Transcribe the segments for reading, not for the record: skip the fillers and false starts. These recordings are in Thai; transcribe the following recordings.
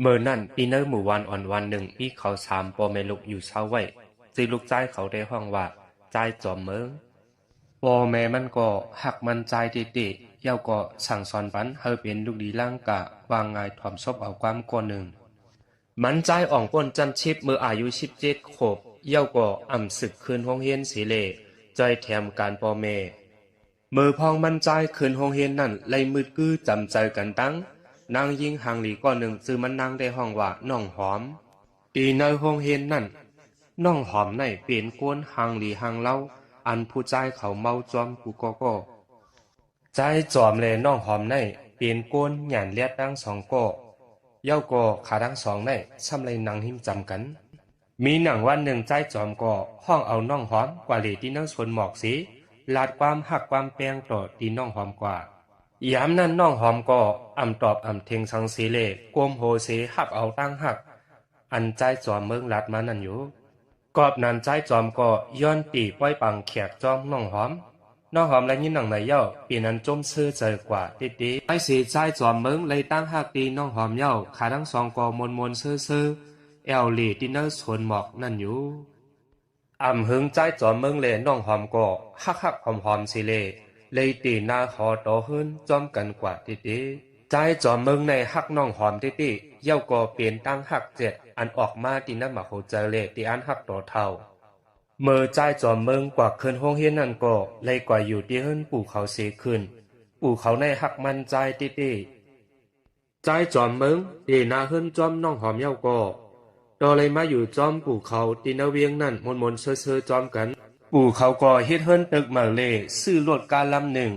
เมื่อนั่นปีเนอร์หมู่วันอ่อนวันหนึ่งมีเขาสามปอแม่ลูกอยู่เช้าไว้จึงลูกใจเขาได้ห้องว่าใจจอมเมืองปอแม่มันก็หักมันใจติเย้าก็สั่งสอนปันเฮาเป็นลูกดีล่างกะวางงายถ่อมซบเอาความก่อนหนึ่งมันใจอ่องป้นจันชิบเมื่ออายุ17 ขวบเย้าก็อ่ำศึกคืนห้องเฮียนสีเลใจแถมการปอแม่เมื่อพองมันใจคืนห้องเฮียนนั่นไล่มืดกื้อจำใจกันตั้งนางยิงหางหลีก้อนหนึ่งซื้อมันนางได้ห้องว่าน้องหอมตีในห้องเฮียนนั่นน้องหอมในเปลี่ยนกวนหางหลีหางเล่าอันผู้ใจเขาเมาจอมกูก็ใจจอมเลยน้องหอมในเปลี่ยนกวนหยานเลียดทั้งสองก็เย้าก็ขาทั้งสองในซ้ำเลยนางหิมจำกันมีหนังวันหนึ่งใจจอมก็ห้องเอาน้องหอมกว่าเหลที่นั่งชนหมอกสีลาดความหักความแปลงต่อตีน้องหอมกว่ายามนั้นน้องหอมก็อ่ำตอบอ่ำเทงสังสีเลกวมโหเสหักเอาตั้งหักอันใจจอมเมืองลัดมานั่นอยู่กอบนั้นใจจอมก็ย้อนตีป้อยปังแขกจอมน้องหอมและยินหนังในเย้าปีนั้นจมซื่อใจกว่าติไอสีใจจอมเมืองเลยตั้งหักตีน้องหอมเย้าขาทั้งสองก็มนซื่อแอลลีดินเนอร์สวนหมอกนั่นอยู่อ่ำหึงใจจอมเมืองเลยน้องหอมก็หักหอมสิเลเลยตีหน้าหอต่อหื้นจอมกันกว่าติใจจอมเมืองในหักน้องหอมติเย้าก็เปลี่ยนตั้งหักเจ็ดอันออกมาตีน้ำหมักโหเจเลตีอันหักต่อเท่าเมื่อใจจอมเมืองกว่าคืนห้องเฮียนนั่นก็เลยกว่าอยู่ที่หื้นปู่เขาเสียขึ้นปู่เขาในหักมันใจติใจจอมเมืองตีหน้าหื้นจอมน้องหอมเย้าก็ตอเลยมาอยู่จอมปู่เขาตีนาเวียงนั่นมนเซ่อจอมกันปู่เขาก็เฮ็ดเฮิรนตึกมาเล่ซื้อรถการลำหนึ่ง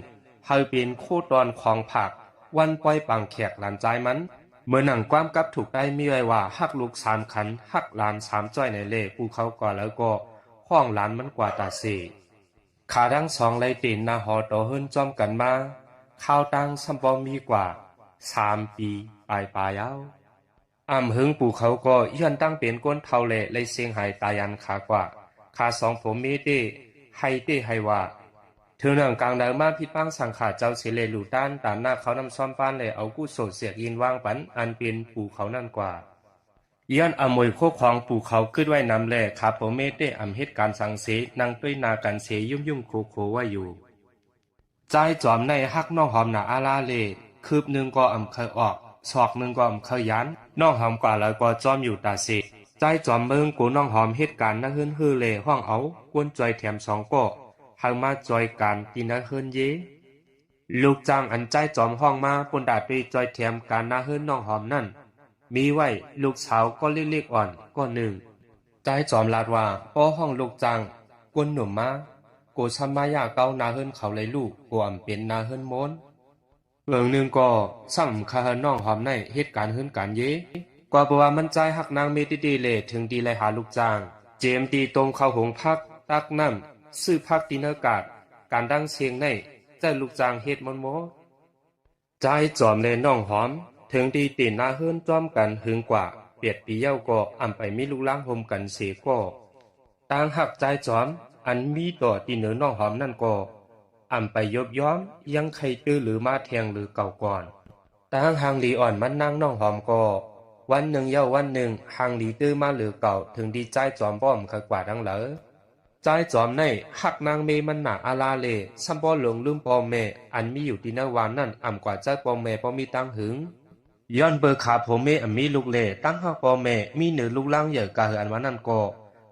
เฮาเป็นโคตอนของผักวันปล่อยปังแขกหลานใจมันเมื่อหนังความกับถูกได้มีไว้ว่าฮักลูก3 ขันฮักหลาน3 จ้อยในเล่ปู่เขาก็แล้วก็ห้องหลานมันกว่าตาเสขาทั้งสองเลยตีนนาหอต่อเฮิรนจอมกันมาข้าวตังซัมปอมีกว่า3 ปีปลายเอาอ่ำหึงปู่เขาก็ย้อนตั้งเป็นก้นเท่าเละเลยเสียงหายตายันขากว่าขาสองผมมีเต้ให้ว่าเธอหนังกลางเดิมมาพิดปังสังขาเจ้าเสเลลูต้านตามหน้าเขานำซ้อมป้านเลยเอากู้โสดเสียกยินว่างปันอันเป็นปู่เขานั่นกว่าย้อนอมวยโคของปู่เขาขึ้นไว้นำแลขาผมเมเต้อำเหตุการสังเสนางด้วยนากันเสยุ่งโคว่าอยู่ใจจอมในฮักน้องหอมหนาอาลาเลคืบหนึ่งก็อำเคยออกศอกหนึ่งก็อำเคยยันน้องหอมกว่าแล้วก็จอมอยู่ตาเสใจจอมเมืองกูน้องหอมเหตุการณ์น่าฮือเลห้องเอากวนจอยแถมสองก็หางมาจอยการตีน่าฮืนเยลูกจ้างอันใจจอมห้องมาปนดาดไปจอยแถมการน่าฮืนน้องหอมนั่นมีไว้ลูกสาวก็เล็กอ่อนก็หนึ่งใจจอมลาดว่าป้อห้องลูกจ้างกวนหนุ่มมาโกชัมมายาเก้านาฮืนเขาเลยลูกกวมเป็นนาฮืนโมนเรื่องหนึ่งก็ซ้ำคาน้องหอมในเหตุการณ์ฮืนการเยกว่าเพราะว่ามันใจหักนางเมติดีเลยถึงดีเลยหาลูกจ้างเจมตีตรงเข้าหงพักตักน้ำซื้อพักตีเนอร์กาดการดังเสียงในใจลูกจ้างเฮ็ดมันโมใจจอมเลยน้องหอมถึงดีตีนหน้าเฮิรนจอมกันหึงกว่าเปียดปีเย้าก็อ่ำไปมีลูกล้างโฮมกันเสียก็ต่างหักใจจอมอันมีต่อตีเนื้อน้องหอมนั่นก็อ่ำไปยบย้อมยังใครตื้อหรือมาแทงหรือเก่าก่อนต่างหางลีอ่อนมันนั่งน้องหอมก็วันหนึ่งเย้าวันหนึ่งหางดีตื้อมาหรือเก่าถึงดีใจจอมป้อมเคยกว่าดังเหลอใจจอมในหักนางเมมันหนาอาลาเลซัมป้อหลงลืมปอมเมอันมีอยู่ที่นวานนั่นอ่ำกว่าใจปอมเมปอมีตั้งหึงย้อนเบอร์ขาผมเมอันมีลูกเล่ตั้งหักปอมเมมีเหนือลูกล่างเหยื่อกาหืออันวันนั่นก็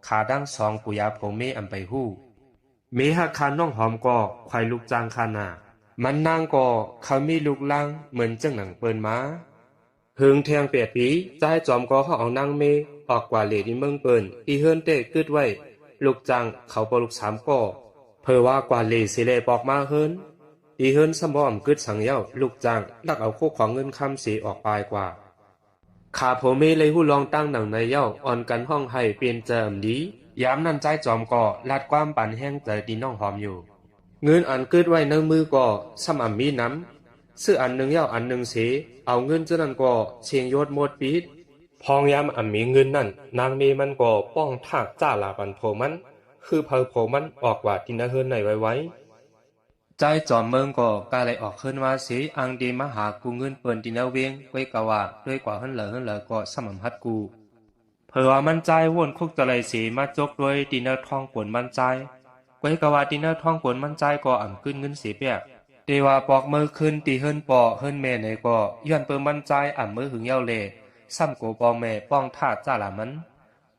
ขาดังสองปุยาผมเมอันไปหู้เมหักคาน้องหอมก็ควายลูกจางคานามันนางก็เขามีลูกล่างเหมือนจังหนังเปินมาหึงแทงเปียดปีใจจอมก็เขาเอานางเมออกกว่าเหลดิเมืองเปินอีเฮิรนเต้กึดไว้ลูกจังเขาปลูก3ก่อเพอว่ากว่าเหลสิเลปอกมาเฮิรนอีเฮิรนสมบอมกึดสังเย้าลูกจังลักเอาโคของเงินคำสีออกปลายกว่าขาโผเมเลยหู้ลองตั้งหนังในเย้าอ่อนกันห้องให้เปลี่ยนเจิมดียามนั้นใจจอมก่อลาดความปั่นแห้งใจดีน้องหอมอยู่เงินอันกึดไว้ในมือก่อซ้ำมีน้ำซื้ออันหนึ่งเย้าอันหนึ่งเสเอาเงินเจ้านั้นก็เชียงยศหมดปีดพองยามมีเงินนั่นนางเมมันก็ป้องทากจ้าลาบันโผมันคือเพอโผมันออกว่ากินอาเฮิรนในไว้ ใจจอมเมืองก็กาเลยออกขึ้นว่าสิอังดีมาหากูเงินเปิ้นดินเอาเวียงไว้กะว่าด้วยกว่าเฮิรนเหลอก็สม่ำฮัดกูเผื่อว่ามันใจวนคุกตะไลสีมาจกด้วยดินเอาทองปวนมันใจไว้กะว่าดินเอาทองปวนมันใจก็อ่ำขึ้นเงินสีเปียกเดว่าปอกมือขึ้นตีเฮิรนปอเฮิรนแม่ไหนก็ย้อนเปิ้นมันใจอ่ำมือหึงเย้าเล่ซ้ำโกปองแม่ป้องท่าจ้าละมัน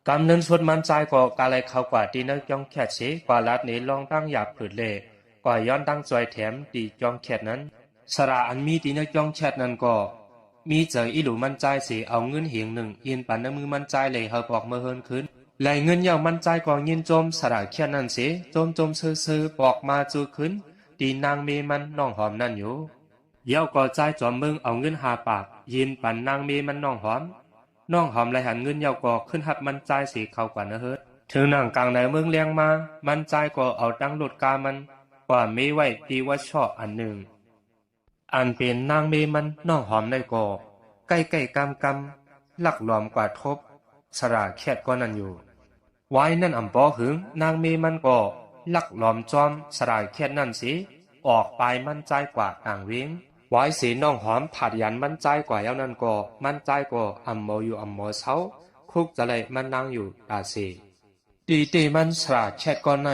กำเนินสุดมันใจก็กาเลยเข้ากว่าดินเอาจ้องแค่เสกว่าลัดนี้ลองตั้งหยาบผืดเล่กว่าย้อนตั้งจอยแถมตีจองแคดนั้นสระอันมีตีนจองแคดนั้นก็มีเจออีหลูมันใจสิเอาเงินเหียงหนึ่งยินปันน้ำมือมันใจเลยเฮาปอกเมื่อเฮินขึ้นไหลเงินยาวมันใจก็ยินจมสระแค่นั้นสิจมซื่อปอกมาจูขึ้นตีนางเมมันน้องหอมนั่นอยู่เย้าก็ใจจอมเมืองเอาเงินหาปากยินปันนางเมมันน้องหอมไหลหันเงินเย้าก็ขึ้นหับมันใจสิเข้ากว่านะเฮิดถึงนั่งกลางในเมืองเลี้ยงมามันใจก็เอาตั้งหลุดกามันกว่ามีไว้ตีว่าชอบอันหนึ่งอันเป็นนางเมมันน้องหอมในก่อใกล้กำหลักหลอมกว่าทบสระแคดก็นั่นอยู่ไว้นั่นอ่ำปอหึงนางเมมันก็หลักหลอมจอมสระแคดนั่นสิออกไปมั่นใจกว่าต่างเว้งไว้สีน้องหอมผัดยันมั่นใจกว่าเย้านั่นก็มั่นใจก็อ่ำโมอยู่อ่ำโมเช้าคุกจะเลยมันนั่งอยู่ตาสีดีเตมันสระแคดก็ใน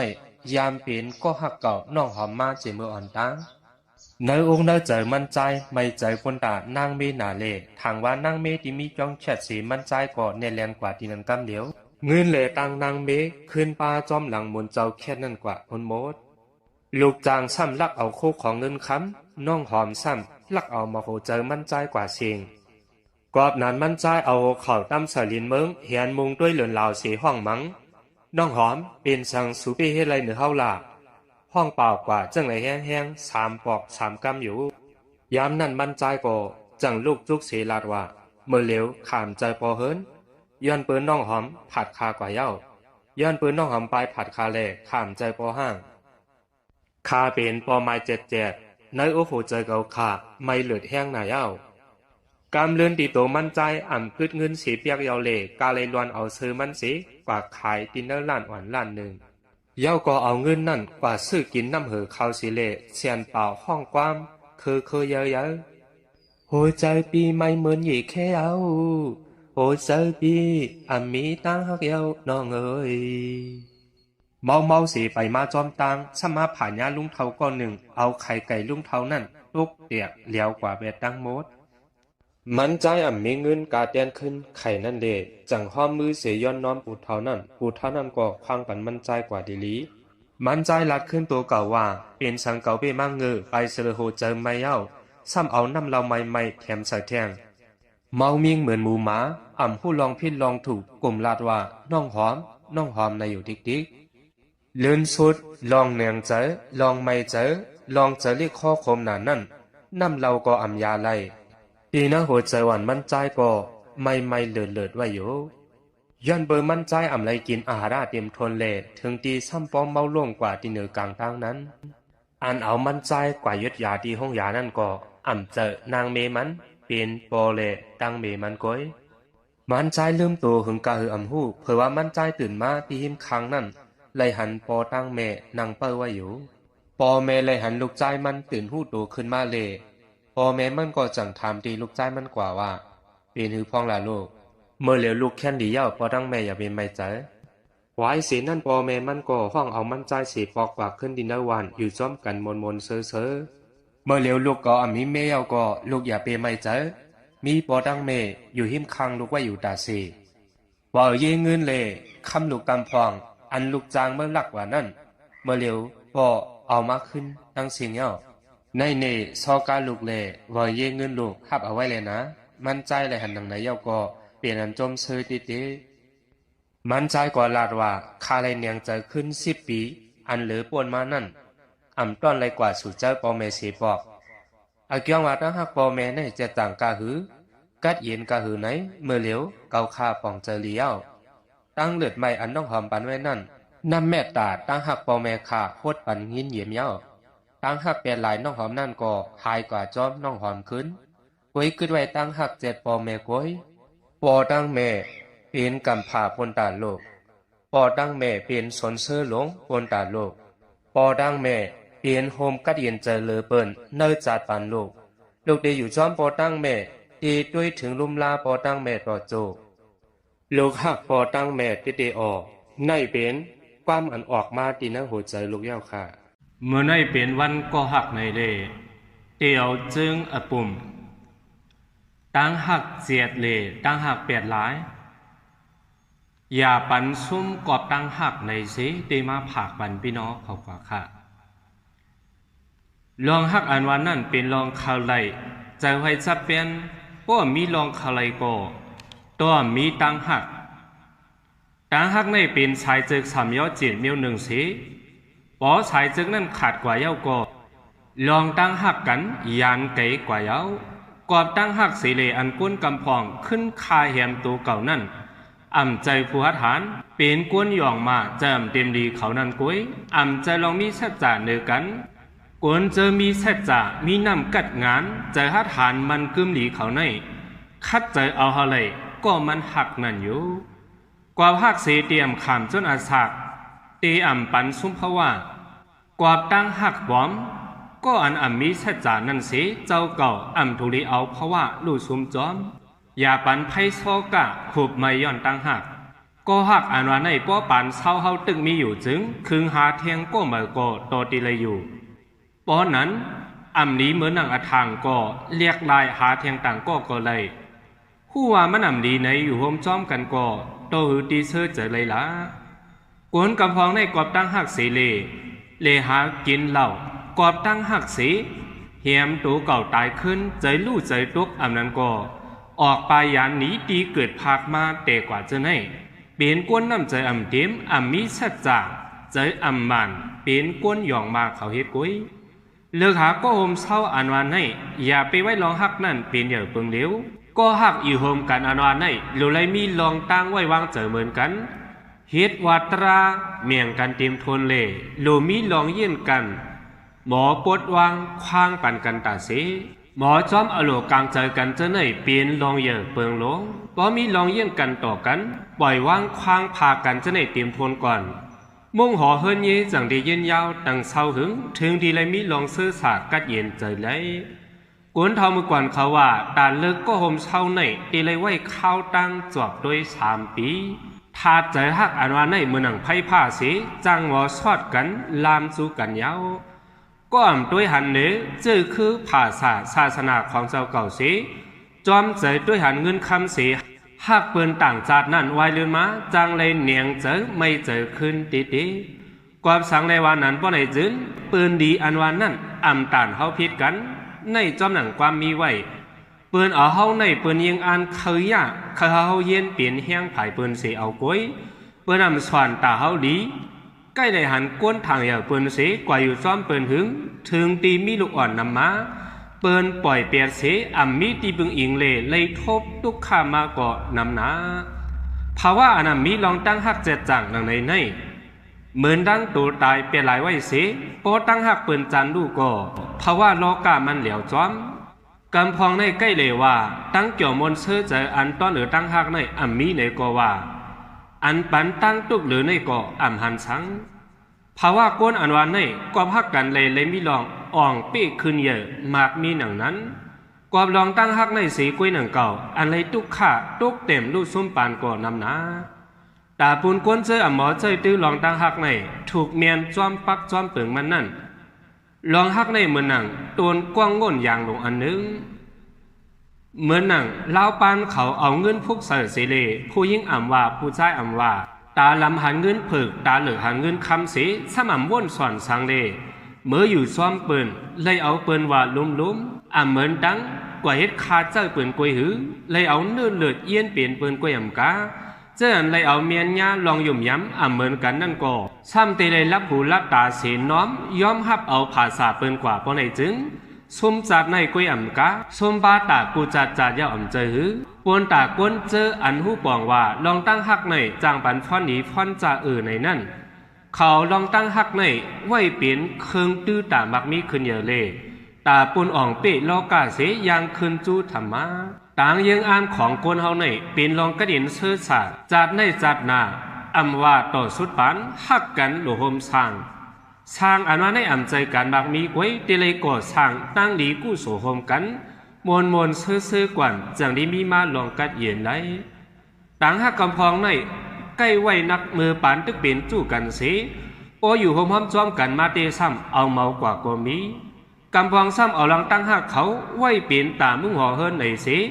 ยามเป็นก็หักเก่าน้องหอมมาเจมืออ่อนตังเนื้อองค์เนื้อเจอมันใจไม่เจอคนตานางเมนาเล่ทางว่านางเมที่มีจ้องแชดสีมันใจก็เนแลนกว่าที่นันกำเหลียวเงินเล่ตังนางเมขึ้นปลาจอมหลังมนเจ้าแค่นั่นกว่าคนโมดลูกจางซ้ำลักเอาโคของเงินค้ำน้องหอมซ้ำลักเอามาโหเจอมันใจกว่าเสียงกอบนั้นมันใจเอาเข่าตั้มสลินเมืองเหียนมุงด้วยเหลือนเหล่าสีห้องมังน้องหอมเป็นสังสูปีเฮ็ดไรเหนือเฮาล่ะห้องเปล่ากว่าจังไรแห้งสามปอกสามกำอยู่ยามนั้นมันใจก็จังลูกจุกเสลาดว่าเมื่อเหลวขามใจพอเฮินย้อนปืนน้องหอมผัดคากว่าเย้าย้อนปืนน้องหอมไปผัดคาแลขามใจพอห้างคาเป็นปอไม้เจ็ดในโอ้โหใจเก่าขาไม่เหลือดแห้งหนาเย้ากำเลือนตีโตมั่นใจอ่ำพืชเงินสีเปียกเยาเล่กาเลยลวนเอาซื้อมันสีกว่าขายดินเนอร์ล้านอ่อนล้านหนึ่งเย้าก็เอาเงินนั่นกว่าซื้อกินน้ำเหอข้าวสีเล่เสียนเปล่าห้องความคือเยอะโหใจปีไม่เหมือนหยีแค่เอาโหใจปีอ่ำมีตั้งฮักเย้าน้องเอ๋ยเมาสีไปมาจอมตังสมาผ่านยาลุงเทาก้อนหนึ่งเอาไข่ไก่ลุงเทานั่นลุกเตียกเหลียวกว่าเบ็ดตั้งมดมันใจอ่ำมีเงินกาเตียนขึ้นไข่นั่นเดจังห้อมมือเสียย้อนน้อมปูเท่านั้นก็คว้างปันมันใจกว่าดีลีมันใจลัดขึ้นตัวเก่าว่าเป็นสังเก่าเป้มั่งเงอไปเสลโหเจอไม่เย้าซ้ำเอาน้ำเราไม่แถมใส่แทงเมามิ่งเหมือนหมูหมาอ่ำผู้ลองพิษลองถูกกลุ่มลาดว่าน้องหอมในอยู่ดิกเลื่อนสุดลองเนียงเจอลองไม่เจอลองเจอเรียกข้อคมหนานั่นน้ำเราก็อ่ำยาไลปีนะหัวใจหวานมันใจก็ไม่เลิดไว้อยู่ย้อนเบอร์มันใจอ่ำไรกินอาหารเตรียมทนเลถึงตีซ้ำปอมเมาล่วงกว่าที่เหนือกลางทางนั้นอันเอามันใจกว่ายุดยาที่ห้องยานั่นก็อ่ำเจอนางเมมันเป็นปอเลตั้งเมมันก้อยมันใจลืมตัวหึงกะหืออ่ำหูเผื่อว่ามันใจตื่นมาที่หิมคังนั่นไลหันปอตั้งเมนางเปิ้ลไว้อยู่ปอเมไลหันลูกใจมันตื่นหูตัวขึ้นมาเลพอแม่มันก็จังถามตีลูกใจมันกว่าว่าเป็นหือพ้องล่ะลูกเมื่อเหลียวลูกแค่นดีเย้าพอตั้งแม่อย่าเป็นไม่ใจไว้สีนั่นพอแม่มันก็ห้องเอามันใจสีปอกปากขึ้นดินเนอร์วันอยู่จ้อมกันมนเซ่อเมื่อเหลียวลูกก็อามีแม่เย้าก็ลูกอย่าเป็นไม่ใจมีพอตั้งแม่อยู่หิมคังลูกไว้อยู่ตาสีว่าเย่เงินเลยคำลูกกำพองอันลูกจางเมื่อหลักว่านั่นเมื่อเหลียวก็เอามาขึ้นตั้งเสียงเย้าในซอการลูกเล่ว่าเย่เงินลูกหับเอาไว้เลยนะมันใจเลยหันหนังไหนเย้าก็เปลี่ยนอันจมซื้อติมันใจกว่าลาดว่าคาเลยเนียงจะขึ้น10 ปีอันเหลือปวนมานั่นอ่ำต้อนเลยกว่าสู่เจ้าปอเมสีปอกอาเกียงว่าตั้งหักปอเมในจะต่างกาหือกัดเย็นกาหือไหนเมื่อเหลียวเกาคาป่องเจอเลี้ยวตั้งเลือดไม่อันน้องหอมปันไว้นั่นน้ำแม่ตาตั้งหักปอเมขาโคตรปันยินเยี่ยมเย้าตั้งหักเปลี่ยนหลายน้องหอมนั่นก็หายกว่าจอมน้องหอมขึ้นก้อยขึ้นไว้ตั้งหัก7 ปอเมก้อยปอตั้งแม่เป็นกำผาปนตาโลกปอตั้งแม่เป็นสนเสื้อหลงปนตาโลกปอตั้งแม่ เปลี่ยนโฮมกัดเย็นใจเลอเปิ้นเนอจัดปันลูกเดอยู่จอมปอตั้งแม่ดีด้วยถึงลุมลาปอตั้งแม่ต่อโจลูกหักปอตั้งแม่ติเดออกในเป็นความอันออกมาตีนังหัวใจลูกเย้าค่ะเมื่อในเป็นวันก็หักในเลเตียวจึงอปุ่มตั้งหักเจียดเลตั้งหักเปียดหลายอย่าปันซุ่มกอบตั้งหักในสิได้มาผากบันพี่น้องเขากว่าค่ะลองหักอันวันนั่นเป็นลองคาไลใจไว้จะเป็นเพราะมีลองคาไลก็ตัวมีตั้งหักในเป็นชายจึก3 ยอดจีน1 สิปอชายจึกนั่นขาดกว่าเย้าก็ลองตั้งหักกันยานไกกว่าเย้ากอบตั้งหักสีเลอันก้นกำพองขึ้นคาแหมตัวเก่านั่นอ่ำใจผู้หัดหานเป็นก้นหย่องมาเจิมเต็มดีเขานั่นกุ้ยอ่ำใจลองมีสัจจะเนื้อกันกวนเจอมีสัจจะมีนำกัดงานใจหัดหานมันกึมหลีเขาในคัดใจเอาเฮาเลยก็มันหักนั่นอยู่กว่าหักเสียเตรียมขามจนอาศักตีอ่ำปันซุ่มเพราะว่ากว่าตั้งหักบอมก็อันอ่ำมีสัจจะนั่นสิเจ้าเก่าอ่ำทุลีเอาเพราะว่าลู่ซุ่มจอมอย่าปันไพ่โซกะขุบไม่ย่อนตั้งหักก็หักอันว่าในป้อปันเศร้าเฮาตึกมีอยู่จึงคึงหาเทียงก็เหมือก็โตตีเลยอยู่ป้อนั้นอ่ำนี้เหมือนหนังอทางก็เรียกลายหาเทียงต่างก็เลยผู้ว่ามันอ่ำดีในอยู่โฮมจอมกันก็โตหือตีเชื่อเจอเลยล่ะกวนกำพองในกอบตั้งหักสีเลหากินเหล้ากอบตั้งหักสีเหียมตัวเก่าตายขึ้นใจลู่ใจตุกอ่ำนั้นก็ออกไปยานหนีตีเกิดพากมาแต่กว่าจะไหนเป็นก้นน้ำใจอ่ำเต็มอ่ำมีสัจจะใจอ่ำมันเป็นก้นหย่องมาเขาเฮ็ดกุ้ยเลือกหาก็โฮมเศร้าอันวานให้อย่าไปไว้ลองหักนั่นเป็นอย่างเปิงเลี้ยวก็หักอยู่โฮมกันอันวานให้หรือไรมีลองตั้งไว้วางเจอเหมือนกันเฮ็ดวัตราเมียงกันเต็มทนเล่หรือมีลองเยี่ยนกันหมอปวดวางคว้างปันกันตาเสหมอจอมอโลกลางใจกันจะไหนเปลี่ยนลองเยอะเปิงหลงพอมีลองเยี่ยงกันต่อกันปล่อยวางคว้างพากันจะไหนเตรียมทนก่อนมุ่งหอเฮินเย่จังดีเย็นยาวตั้งเศร้าหึงถึงดีเลยมีลองซื้อสาดกัดเย็นใจเลยกวนเท่าเมื่อก่อนเขาว่าตาเลิกก็ห่มเศร้าในดีเลยไว้ข้าวตั้งจวบโดย3 ปีทาใจหักอันว่าในเมื่อหนังไพ่ผ้าสีจังหวอสอดกันลามสู่กันยาวก็อ่ำด้วยหันเนื้อเจอคือภาษาศาสนาของเจ้าเก่าสีจอมเจอด้วยหันเงินคำสีหักปืนต่างจาดนั่นไวเลือนมาจังเลยเนียงเจอไม่เจอขึ้นตีความสังในวันนั้นป้อในจืนปืนดีอันวันนั้นอ่ำต่านเฮาพิดกันในจอมหนังความมีไว้ปืนเอาเฮาในปืนยิงอันเคยยากเคยเฮาเย็นเปลี่ยนแห้งผายปืนสีเอาก้อยปืนอ่ำสวนตาเฮาดีใกล้ได้หันก้นทางอย่างเปิ้นเสกว่าอยู่ซ้อมเปิ้นถึงตีมีลูกอ่อนนำมาเปิ้นปล่อยเปียดเสอ่ำมีตีบึงอิงเลยทบตุกข้ามาเกาะนำนาภาวะอันนั้นมีลองตั้งหักเจ็ดจังดังในเหมือนดังตัวตายเปียหลายไว้เสพอตั้งหักเปิ้นจันดูก็ภาวะโลกามันเหลียวจ้อมกำพองในใกล้เลยว่าตั้งเกี่ยวมนเสื้อใจอันต้อนหรือตั้งหักในอ่ำมีในก็ว่าอันปันตั้งตุกหรือในก่ออ่ำหันสังภาวะก้นอันวานในกอบหักกันเลยมีลองอ่องปีกขึ้นเยอะมากมีหนังนั้นกอบลองตั้งหักในสีกุ้ยหนังเก่าอันเลยตุกขาตุกเต็มลูกซุ้มปานก่อนำนาตาปูนก้นเจออ่ำหมอเจอตื้อลองตั้งหักในถูกเมียนจอมปักจอมเปิงมันนั่นลองหักในเหมือนหนังตัวกว้างง่นอย่างลงอันนึงเหมือนหนังเล่าปานเขาเอาเงินพุกเสือเสเลผู้ยิ่งอ่ำว่าผู้ชายอ่ำว่าตาลำหันเงินผึกตาเหลือหันเงินคำเสสม่ำว่นสอนสังเลเมื่ออยู่ซ้อมปืนเลยเอาปืนว่าลุ้มอ่ำเหมือนดังกว่าเฮ็ดคาเจ้าปืนกวยหือเลยเอาเนื้อเลือดเอี้ยนเปลี่ยนปืนกวยอ่ำกาเจ้าเลยเอาเมียนญาลองยุ่มย้ำอ่ำเหมือนกันนั่นก็ซ้ำเตเลยรับหูรับตาเสียน้อมย้อมฮับเอาภาษาปืนกว่าเพราะในจึงสมจัดในกุยอ่ำกาสมบาตากูจัดยาวอ่ำเจอหือปวนตาก้นเจออันหูปองว่าลองตั้งหักในจางปันฟ้อนหนีฟ้อนจ่าในนั่นเขาลองตั้งหักในไว้เปลี่ยนเคืองตื้อตามักมีขึ้นเยอะเลยตาปุนอ่องเปะลอกาเสยางขึ้นจูธรรมะต่างยังอ่านของก้นเฮาในเป็นลองกระเด็นเสื้อสาดจัดในจัดนาอำว่าต่อสุดปันหักกันหลุมสร้าง สร้างอันว่าในอ่ำใจการบักมีไว้เตเลยก่อสร้างตั้งดีกู้โสโฮมกันมวลซื่อกวนจังได้มีมาลองกัดเย็นได้ต่างหักกำพองในใกล้ไว้นักมือปานตึกเป็นจู้กันเสียโออยู่หอมจอมกันมาเตซ้ำเอาเมากว่าก็มีกำพองซ้ำเอาลังตั้งหักเขาไว้เปลี่ยนตามึงห่อเฮิรนไหนเสีย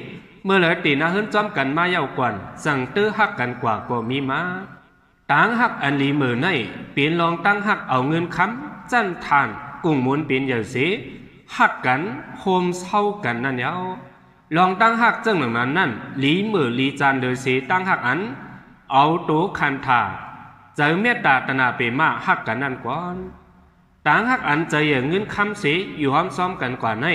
เมื่อเหลือตีนาเฮิรนจอมกันมาเย้ากวนสั่งตื้อหักกันกว่าก็มีมาต่างหักอันลีมือในเปลี่ยนลองตั้งหักเอาเงินค้ำจันทานกุ้งหมุนเปลี่ยนอย่างเสียหักกันโฮมเศร้ากันนั่นเย้าลองตั้งหักจังหนึ่งนั้นนั่นลีมือลีจานเดือเสียตั้งหักอันเอาตัวคันถาเจอเมตตาตนาเปมาหักกันนั่นก่อนต่างหักอันเจออย่างเงินคำเสียอยู่ห้อมซ้อมกันกว่าใน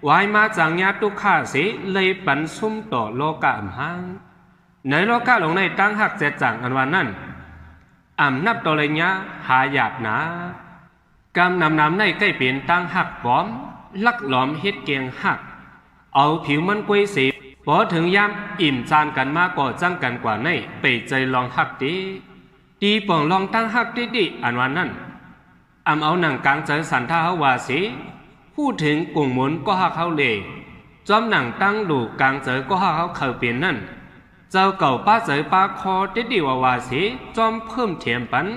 วายมาจางยาตุข่าเสียเลยปันซุ่มต่อโลกะอ่ำหางในโลกะลงในตั้งหักเจจังอันวันนั้นอ่ำนับตัวเลยะหาหยาบหนากำนำในใกล้เปลี่ยนตั้งหักป้อมลักหลอมเฮ็ดเกียงหักเอาผิวมันกวยสีพอถึงยามอิ่มจานกันมาก่อจังกันกว่าในไปใจลองหักตีป่องลองตั้งหักดิอันวันนั้นอำเอาหนังกลางใจสันท่าเฮาวาสีพูดถึงกุ่งหมุนก็หักเขาเลยจอมหนังตั้งดูกลางเจอก็หักเขาเข่าเปลี่ยนนั่นเจ้าเก่าป้าเจอป้าคอดิวาวาสีจอมเพิ่มเทียมปัน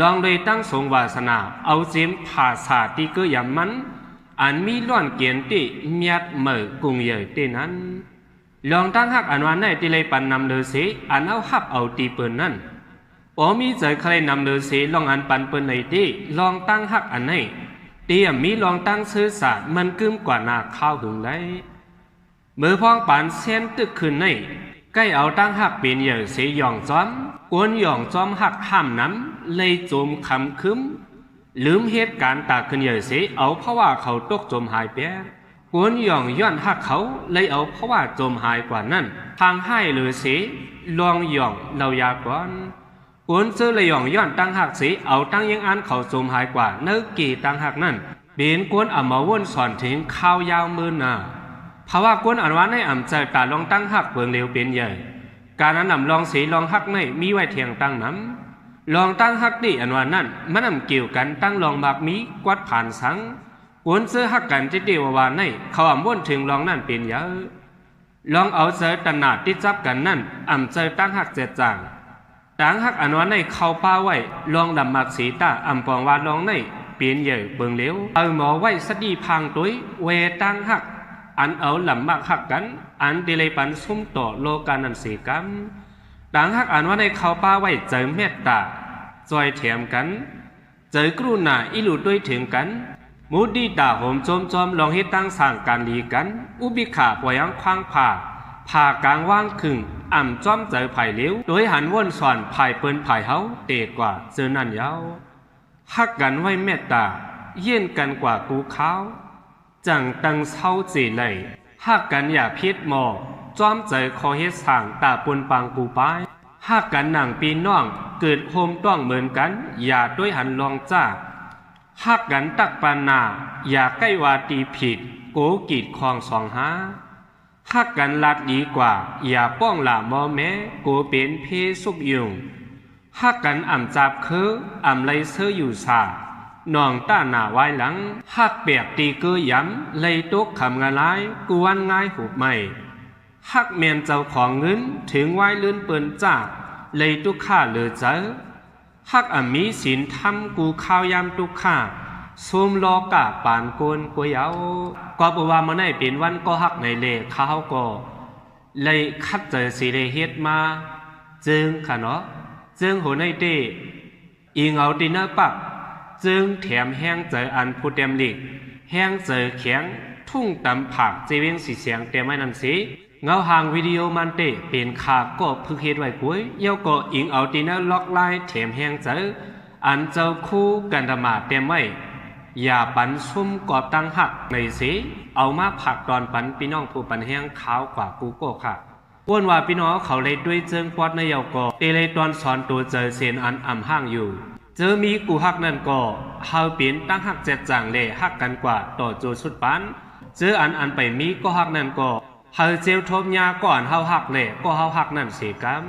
ลองเลยตั้งทรงวาสนาเอาเจมผ่าสาตีเกยำมันอันมีล้วนเกียนติเมียดเหม่อกุงเหย่ตีนั้นลองตั้งหักอันวันไหนตีเลยปันนำเลยสีอันเอาหับเอาตีเปินนั่นพอมีใจใครนำเลยสีลองอันปันเปินในตีลองตั้งหักอันไหนเตียมมีลองตั้งซื้อสามันกึมกว่านาข้าวหึงได้มือพองปันเส้นตึกขึ้นในใกล้เอาตั้งหักเป็นเหย่สีหย่องจอมกวนหย่องจอมหักห้ามน้ำเลยโจมคำคึมลืมเหตุการณ์ตาขึ้นเหย่เสียเอาเพราะว่าเขาตกจมหายเปียกวนหย่องย้อนหักเขาเลยเอาเพราะว่าจมหายกว่านั้นทางให้หรือเสียลองหย่องเรายาก่อนกวนซื้อเลยหย่องย้อนตั้งหักเสียเอาตั้งยังอันเขาจมหายกว่าเนื้อกี่ตั้งหักนั่นเป็นกวนอ่ำมาวนสอนถึงข้าวยาวมือหน้าเพราะว่ากวนอันวันให้อ่ำใจตาลองตั้งหักเปลืองเร็วเป็นใหญ่การนั้นอ่ำลองเสียลองหักในมีไว้เทียงตั้งน้ำลองตั้งฮักดิอันวันนั้นมันนำเกี่ยวกันตั้งลองบากมีกวัดผ่านสังกวนเสื้อฮักกันที่เดียววานในเขาอ่ำว่นถึงลองนั่นเป็นเยอะลองเอาเสื้อตนาดที่จับกันนั่นอ่ำเจอตั้งฮักเจ็ดจางตั้งฮักอันวันในเขาป้าไว้ลองดำมักสีตาอ่ำปองวานลองในเปลี่ยนเยอะเบิ่งเลี้ยวเอาหมอไว้สดีพังตุ้ยเวตั้งฮักอันเอาลำมักฮักกันอันเดลัยปันซุ่มต่อโลกานันสีกัมต่างหักอ่านว่าในเขาป้าไว้เจอเมตตาจอยเถียมกันเจอกรุณาอิลุด้วยถึงกันมุดีตาโหมจอมลองให้ตั้งสั่งการดีกันอุบิขาปยังควางผ่ากลางว่างขึงอ่ำจอมเจอไผ่เลี้ยวโดยหันวนสอนไผ่เปิ้นไผ่เฮาเตะกว่าเจอนั่นยาวหักกันไว้เมตตาเย็นกันกว่ากูเขาจังตังเศร้าจีเลยหักกันอย่าพิษหมอจอมใจคอเฮ็ดสั่งตาปนปังกูป้ายหากกันหนังปีน้องเกิดโฮมต้องเหมือนกันอย่าด้วยหันลองจ้าหากกันตักปานาอย่าใกล้วาตีผิดโกกีดคลองสองหาหากกันลัดดีกว่าอย่าป้องหล่ามอแม้โกเป็นเพสุกยุงหากกันอ่ำจับคืออ่ำไลเสื้ออยู่สาน้องต้าหน้าไว้หลังหากเปียกตีเกยย้ำเลยตกคำงานร้ายกวนง่ายหุบไม่หักเมียนเจ้าของเงินถึงไว้ลื่นเปินจ้าเลยตุกข้าเหลือเจอหักมีศีลทำกูข้าวยามตุกข้าซุมลอกะปานโกนกวยเอาก็บอกว่ามันได้เป็นวันก็หักในเลข้าวก็เลยคัดเจอสีเลเฮ็ดมาจึงค่ะเนาะจึงหัวในเตอิงเอาดินเนอร์ปักจึงแถมแห้งเจออันผู้เต็มหลีกแห้งเจอแข็งทุ่งตำผักเจวิงสีเสียงเต็มไม่นั่นสิเงาหางวิดีโอมันเตะเป็นขาก็พึกเฮ็ดไว้กุ้ยเย้าก็อิงเอาดินเนอร์ล็อกไลน์แถมแห้งเจออันเจ้าคู่กันธรรมาเต็มไว้อย่าปันซุ่มกอบตั้งหักในสิเอามาผักตอนปันพี่น้องผู้ปันแห้งขาวกว่ากูโก้ค่ะวนว่าพี่น้องเขาเลยด้วยเจิงปอดในเยาก็เตเลยตอนสอนตัวเจอเซนอันอ่ำห้างอยู่เจอมีกูหักนั่นก็เฮาเปลี่ยนตั้งหักเจ็ดจางเลยหักกันกว่าต่อโจชุดปันเจออันไปมีก็หักนั่นก็เฮาเจียวทบยาก่อนเฮาหักเลยก็เฮาหักนั่นเสียกัน